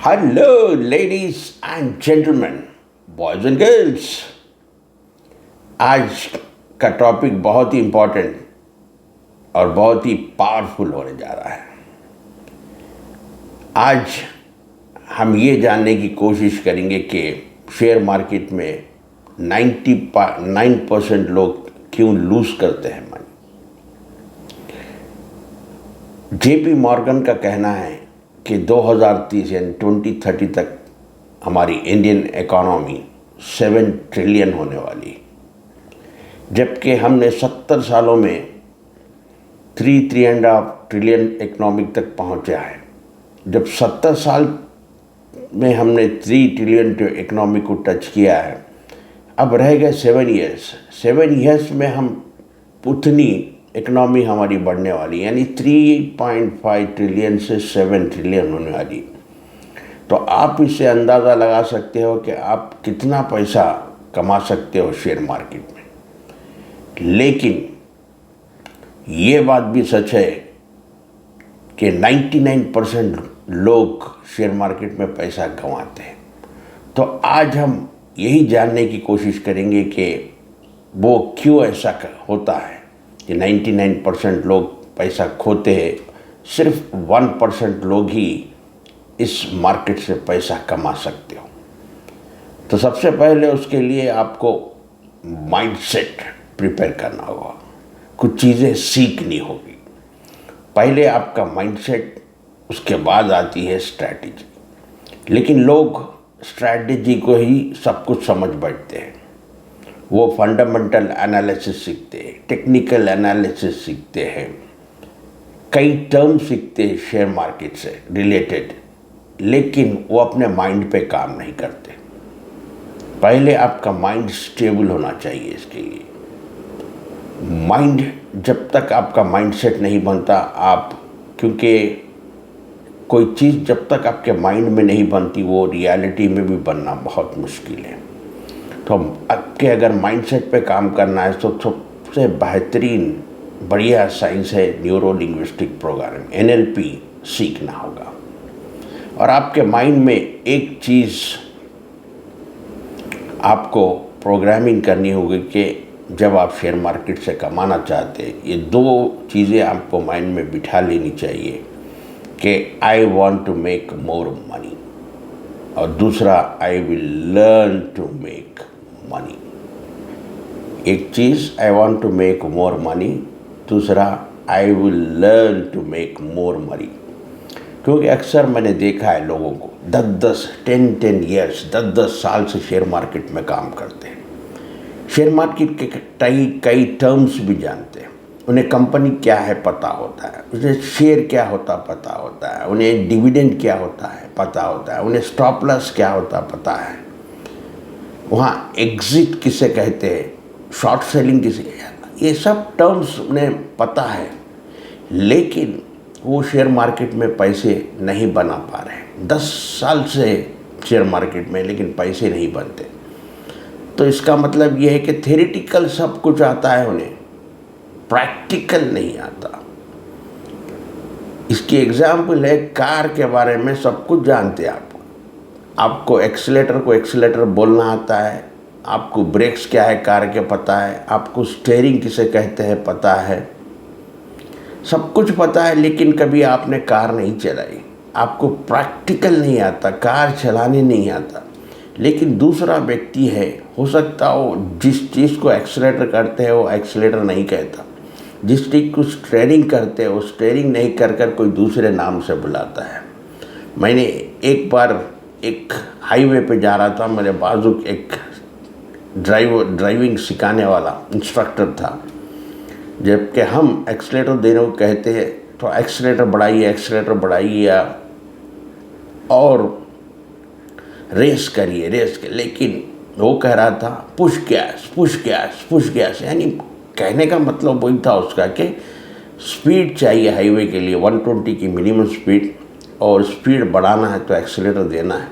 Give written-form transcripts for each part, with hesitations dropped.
Hello ladies and gentleman, boys and girls. आज का topic बहुत ही इम्पोर्टेंट और बहुत ही पावरफुल होने जा रहा है। आज हम ये जानने की कोशिश करेंगे कि शेयर मार्केट में 99% लोग क्यों लूज करते हैं मनी। जेपी मॉर्गन का कहना है कि 2030 यानी 2030 तक हमारी इंडियन इकोनॉमी 7 ट्रिलियन होने वाली, जबकि हमने 70 सालों में 3.5 ट्रिलियन इकोनॉमिक तक पहुंचा है। जब 70 साल में हमने 3 ट्रिलियन इकोनॉमी को टच किया है, अब रह गए 7 ईयर्स। 7 ईयर्स में हम उतनी इकोनॉमी हमारी बढ़ने वाली, यानी 3.5 ट्रिलियन से 7 ट्रिलियन होने वाली। तो आप इससे अंदाज़ा लगा सकते हो कि आप कितना पैसा कमा सकते हो शेयर मार्केट में। लेकिन ये बात भी सच है कि 99% लोग शेयर मार्केट में पैसा गंवाते हैं। तो आज हम यही जानने की कोशिश करेंगे कि वो क्यों ऐसा होता है कि 99% लोग पैसा खोते हैं, सिर्फ 1% लोग ही इस मार्केट से पैसा कमा सकते हो। तो सबसे पहले उसके लिए आपको माइंडसेट प्रिपेयर करना होगा, कुछ चीज़ें सीखनी होगी। पहले आपका माइंडसेट, उसके बाद आती है स्ट्रैटेजी। लेकिन लोग स्ट्रैटेजी को ही सब कुछ समझ बैठते हैं। वो फंडामेंटल एनालिसिस सीखते हैं, टेक्निकल एनालिसिस सीखते हैं, कई टर्म सीखते हैं शेयर मार्केट से रिलेटेड, लेकिन वो अपने माइंड पे काम नहीं करते। पहले आपका माइंड स्टेबल होना चाहिए। इसके लिए माइंड, जब तक आपका माइंडसेट नहीं बनता, क्योंकि कोई चीज़ जब तक आपके माइंड में नहीं बनती, वो रियलिटी में भी बनना बहुत मुश्किल है। तो आपके अगर माइंडसेट पे काम करना है तो सबसे बेहतरीन बढ़िया साइंस है न्यूरो लिंग्विस्टिक प्रोग्रामिंग, NLP सीखना होगा। और आपके माइंड में एक चीज़ आपको प्रोग्रामिंग करनी होगी कि जब आप शेयर मार्केट से कमाना चाहते हैं, ये 2 चीज़ें आपको माइंड में बिठा लेनी चाहिए कि I want to make more money, और दूसरा I will learn to make money. एक चीज़ I want to make more money, दूसरा I will learn to make more money. क्योंकि अक्सर मैंने देखा है लोगों को 10 ईयर्स 10 साल से शेयर मार्केट में काम करते हैं। शेयर मार्केट के कई टर्म्स भी जानते हैं। उन्हें कंपनी क्या है पता होता है, उन्हें शेयर क्या होता पता होता है, उन्हें डिविडेंड क्या होता है पता होता है, उन्हें स्टॉप लॉस क्या होता पता है, वहाँ एग्जिट किसे कहते हैं, शॉर्ट सेलिंग किसे कहते हैं, ये सब टर्म्स उन्हें पता है। लेकिन वो शेयर मार्केट में पैसे नहीं बना पा रहे। 10 साल से शेयर मार्केट में, लेकिन पैसे नहीं बनते। तो इसका मतलब ये है कि थ्योरेटिकल सब कुछ आता है उन्हें, प्रैक्टिकल नहीं आता। इसकी एग्जाम्पल है, कार के बारे में सब कुछ जानते हैं आपको एक्सीलेटर को एक्सीलेटर बोलना आता है, आपको ब्रेक्स क्या है कार के पता है, आपको स्टीयरिंग किसे कहते हैं पता है, सब कुछ पता है। लेकिन कभी आपने कार नहीं चलाई, आपको प्रैक्टिकल नहीं आता, कार चलाने नहीं आता। लेकिन दूसरा व्यक्ति है, हो सकता हो जिस चीज़ को एक्सीलेटर करते हैं वो एक्सीलेटर नहीं कहता, जिस चीज़ को स्टीयरिंग करते हैं वो स्टीयरिंग नहीं कर कोई दूसरे नाम से बुलाता है। मैंने एक बार एक हाईवे पे जा रहा था, मेरे बाजू एक ड्राइविंग सिखाने वाला इंस्ट्रक्टर था। जबकि हम एक्सीलेटर देने को कहते हैं तो एक्सीलेटर बढ़ाइए और रेस करिए, लेकिन वो कह रहा था पुश गैस, यानी कहने का मतलब वही था उसका कि स्पीड चाहिए हाईवे के लिए 120 की मिनिमम स्पीड, और स्पीड बढ़ाना है तो एक्सीलेटर देना है।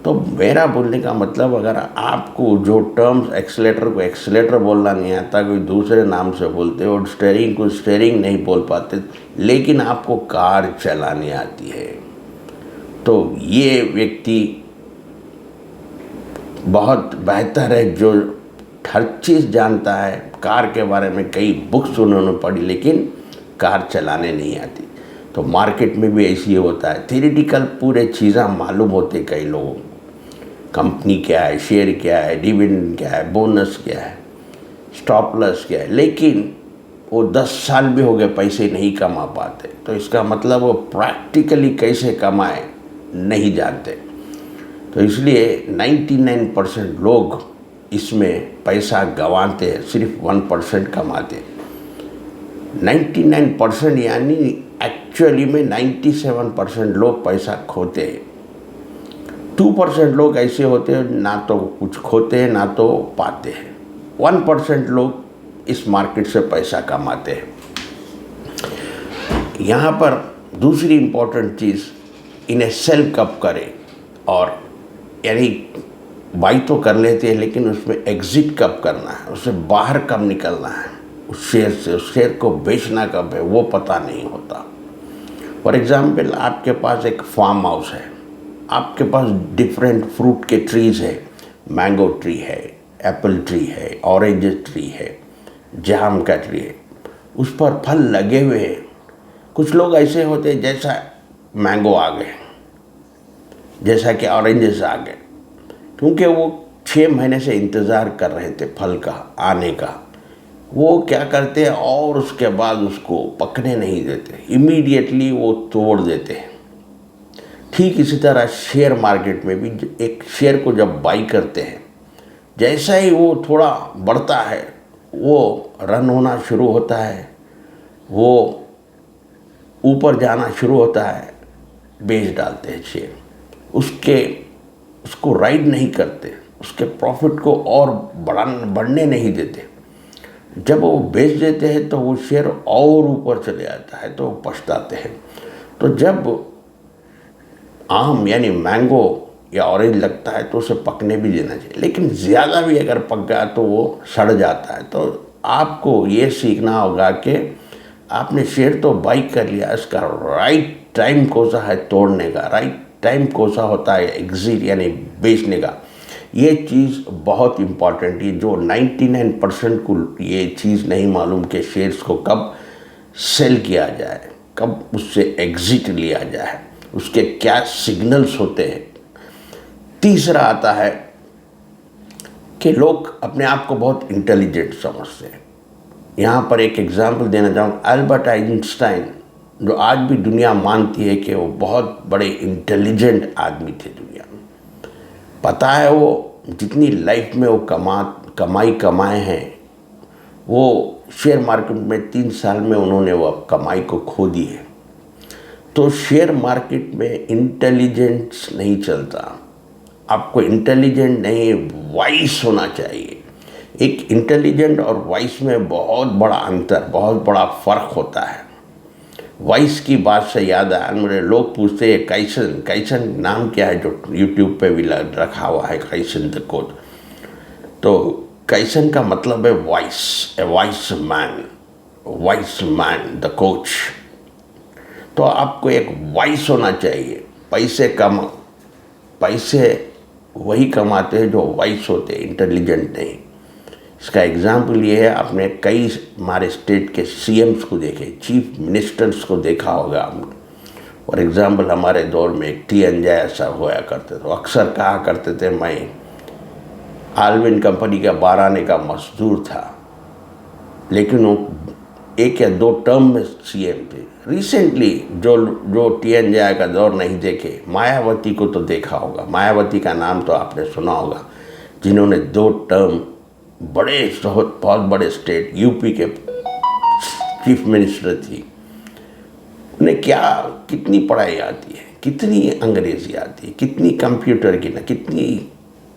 तो मेरा बोलने का मतलब, अगर आपको जो टर्म्स एक्सीलेटर को एक्सीलेटर बोलना नहीं आता, कोई दूसरे नाम से बोलते हो, और स्टीयरिंग को स्टीयरिंग नहीं बोल पाते, लेकिन आपको कार चलानी आती है, तो ये व्यक्ति बहुत बेहतर है जो हर चीज़ जानता है। कार के बारे में कई बुक्स उन्होंने पढ़ी, लेकिन कार चलाने नहीं आती। तो मार्केट में भी ऐसे ही होता है, थ्योरेटिकल पूरे चीज़ें मालूम होते कई लोगों को, कंपनी क्या है, शेयर क्या है, डिविडेंड क्या है, बोनस क्या है, स्टॉप लॉस क्या है, लेकिन वो 10 साल भी हो गए पैसे नहीं कमा पाते। तो इसका मतलब वो प्रैक्टिकली कैसे कमाए नहीं जानते। तो इसलिए 99% लोग इसमें पैसा गंवाते हैं, सिर्फ 1% कमाते हैं। 99% यानी एक्चुअली में 97% लोग पैसा खोते हैं। 2% लोग ऐसे होते हैं ना तो कुछ खोते हैं ना तो पाते हैं। 1% लोग इस मार्केट से पैसा कमाते हैं। यहाँ पर दूसरी इम्पोर्टेंट चीज़, इन्हें सेल कब करें, और यानी बाई तो कर लेते हैं लेकिन उसमें एग्ज़िट कब करना है, उससे बाहर कब निकलना है उस शेयर से, उस शेयर को बेचना कब है वो पता नहीं होता। फॉर एग्ज़ाम्पल, आपके पास एक फार्म हाउस है, आपके पास डिफरेंट फ्रूट के ट्रीज़ है, मैंगो ट्री है, एप्पल ट्री है, ऑरेंज ट्री है, जाम का ट्री है, उस पर फल लगे हुए हैं। कुछ लोग ऐसे होते हैं जैसा मैंगो आ गए, जैसा कि ऑरेंजेस आ गए, क्योंकि वो 6 महीने से इंतज़ार कर रहे थे फल का आने का, वो क्या करते हैं और उसके बाद उसको पकने नहीं देते, इमीडिएटली वो तोड़ देते हैं। ठीक इसी तरह शेयर मार्केट में भी एक शेयर को जब बाई करते हैं, जैसा ही वो थोड़ा बढ़ता है, वो रन होना शुरू होता है, वो ऊपर जाना शुरू होता है, बेच डालते हैं शेयर, उसको राइड नहीं करते, उसके प्रॉफिट को और बढ़ने नहीं देते। जब वो बेच देते हैं तो वो शेयर और ऊपर चले जाता है तो वो पछताते हैं। तो जब आम यानी मैंगो या ऑरेंज लगता है तो उसे पकने भी देना चाहिए, लेकिन ज़्यादा भी अगर पक गया तो वो सड़ जाता है। तो आपको ये सीखना होगा कि आपने शेयर तो बाई कर लिया, इसका राइट टाइम कौन सा है तोड़ने का, राइट टाइम कौन सा होता है एग्जिट यानी बेचने का। ये चीज़ बहुत इम्पॉर्टेंट है, जो 99% को ये चीज़ नहीं मालूम कि शेयर्स को कब सेल किया जाए, कब उससे एग्जिट लिया जाए, उसके क्या सिग्नल्स होते हैं। तीसरा आता है कि लोग अपने आप को बहुत इंटेलिजेंट समझते हैं। यहाँ पर एक एग्जांपल देना चाहूँ, अल्बर्ट आइंस्टाइन, जो आज भी दुनिया मानती है कि वो बहुत बड़े इंटेलिजेंट आदमी थे दुनिया में। पता है वो जितनी लाइफ में वो कमाए हैं, वो शेयर मार्केट में 3 साल में उन्होंने वो कमाई को खो दी है। तो शेयर मार्केट में इंटेलिजेंस नहीं चलता, आपको इंटेलिजेंट नहीं वाइस होना चाहिए। एक इंटेलिजेंट और वाइस में बहुत बड़ा अंतर, बहुत बड़ा फ़र्क होता है। वाइस की बात से याद आया, मुझे लोग पूछते हैं कैसन नाम क्या है, जो यूट्यूब पे भी रखा हुआ है, कैसन द कोच। तो कैसन का मतलब है vice, A vice man the coach. तो आपको एक वाइस होना चाहिए। पैसे वही कमाते हैं जो वाइस होते हैं, इंटेलिजेंट नहीं। इसका एग्जाम्पल ये है, आपने कई हमारे स्टेट के सीएम्स को देखे, चीफ मिनिस्टर्स को देखा होगा आपने। फॉर एग्जाम्पल, हमारे दौर में एक टी.एन. जय ऐसा होया करते थे, अक्सर कहा करते थे मैं आलविन कंपनी का 12 आने का मजदूर था, लेकिन वो 1 या 2 टर्म में सीएम थे। रिसेंटली जो टी.एन. जय का दौर नहीं देखे, मायावती को तो देखा होगा, मायावती का नाम तो आपने सुना होगा, जिन्होंने 2 टर्म बहुत बड़े स्टेट यूपी के चीफ मिनिस्टर थी। उन्हें कितनी पढ़ाई आती है, कितनी अंग्रेजी आती है, कितनी कंप्यूटर की कितनी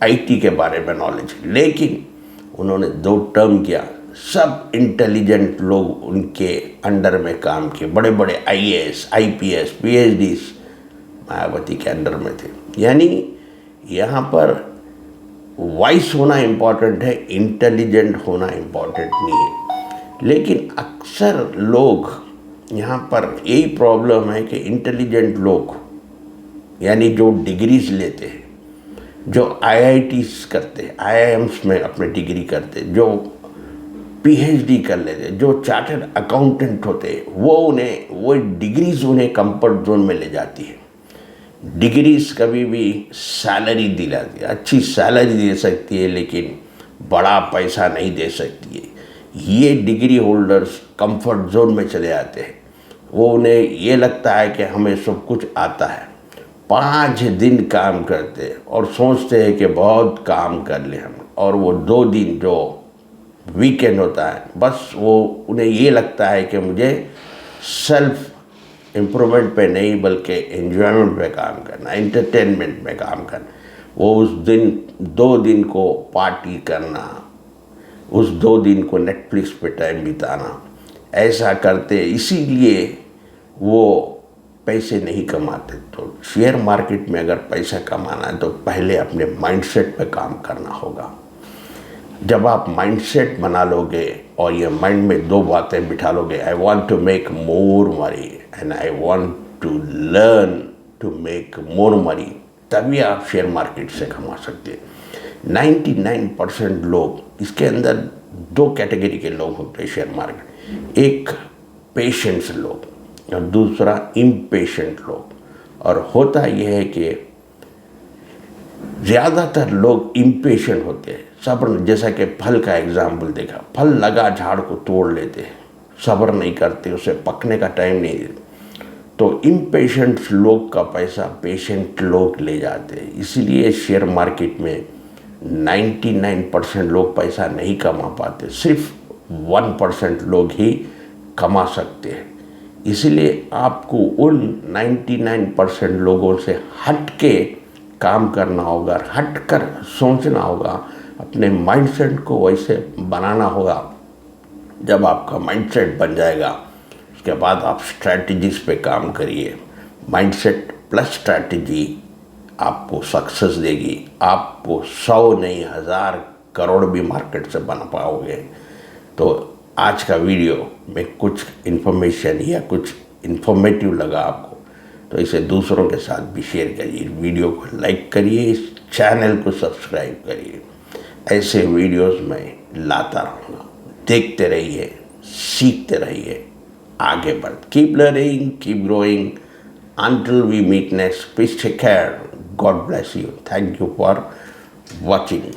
आईटी के बारे में नॉलेज, लेकिन उन्होंने 2 टर्म किया। सब इंटेलिजेंट लोग उनके अंडर में काम किए, बड़े बड़े आईएएस, आईपीएस, पीएचडीज मायावती के अंडर में थे। यानी यहाँ पर वाइस होना इम्पॉर्टेंट है, इंटेलिजेंट होना इम्पॉर्टेंट नहीं है। लेकिन अक्सर लोग यहाँ पर यही प्रॉब्लम है कि इंटेलिजेंट लोग यानी जो डिग्रीज लेते हैं, जो आईआईटीज करते हैं, आईआईएम्स में अपने डिग्री करते, जो पीएचडी कर लेते, जो चार्टर्ड अकाउंटेंट होते, वो डिग्रीज उन्हें कंफर्ट जोन में ले जाती है। डिग्रीज कभी भी सैलरी दिलाती है, अच्छी सैलरी दे सकती है, लेकिन बड़ा पैसा नहीं दे सकती है। ये डिग्री होल्डर्स कंफर्ट जोन में चले आते हैं। वो उन्हें ये लगता है कि हमें सब कुछ आता है। 5 दिन काम करते हैं और सोचते हैं कि बहुत काम कर ले हम, और वो 2 दिन जो वीकेंड होता है, बस वो उन्हें ये लगता है कि मुझे सेल्फ इम्प्रूवमेंट पे नहीं बल्कि एन्जॉयमेंट पे काम करना, एंटरटेनमेंट में काम करना। वो उस दिन 2 दिन को पार्टी करना, उस 2 दिन को नेटफ्लिक्स पे टाइम बिताना, ऐसा करते, इसीलिए वो पैसे नहीं कमाते। तो शेयर मार्केट में अगर पैसा कमाना है तो पहले अपने माइंडसेट पे काम करना होगा। जब आप माइंडसेट बना लोगे और ये माइंड में 2 बातें बिठा लोगे, I want to make more money and I want to learn to make more money, तभी आप शेयर मार्केट से कमा सकते हैं। 99% लोग, इसके अंदर 2 कैटेगरी के लोग होते हैं शेयर मार्केट, एक पेशेंट्स लोग और दूसरा इम्पेशेंट लोग। और होता यह है कि ज़्यादातर लोग इम्पेशेंट होते हैं, सब्र, जैसा कि फल का एग्जाम्पल देखा, फल लगा झाड़ को तोड़ लेते हैं, सब्र नहीं करते, उसे पकने का टाइम नहीं देते। तो इम्पेशेंट लोग का पैसा पेशेंट लोग ले जाते हैं। इसीलिए शेयर मार्केट में 99% लोग पैसा नहीं कमा पाते, सिर्फ 1% लोग ही कमा सकते हैं। इसलिए आपको उन 99% लोगों से हट के काम करना होगा, हट कर सोचना होगा, अपने माइंडसेट को वैसे बनाना होगा। जब आपका माइंडसेट बन जाएगा, उसके बाद आप स्ट्रैटेजीज पे काम करिए। माइंडसेट प्लस स्ट्रैटेजी आपको सक्सेस देगी। आपको 100 नहीं 1000 करोड़ भी मार्केट से बना पाओगे। तो आज का वीडियो में कुछ इन्फॉर्मेशन या कुछ इन्फॉर्मेटिव लगा आपको, तो इसे दूसरों के साथ भी शेयर करिए, वीडियो को लाइक करिए, इस चैनल को सब्सक्राइब करिए। ऐसे वीडियोस मैं लाता रहूँगा, देखते रहिए, सीखते रहिए, आगे बढ़, keep learning, keep growing, until we meet next. Please take care. God bless you. Thank you for watching.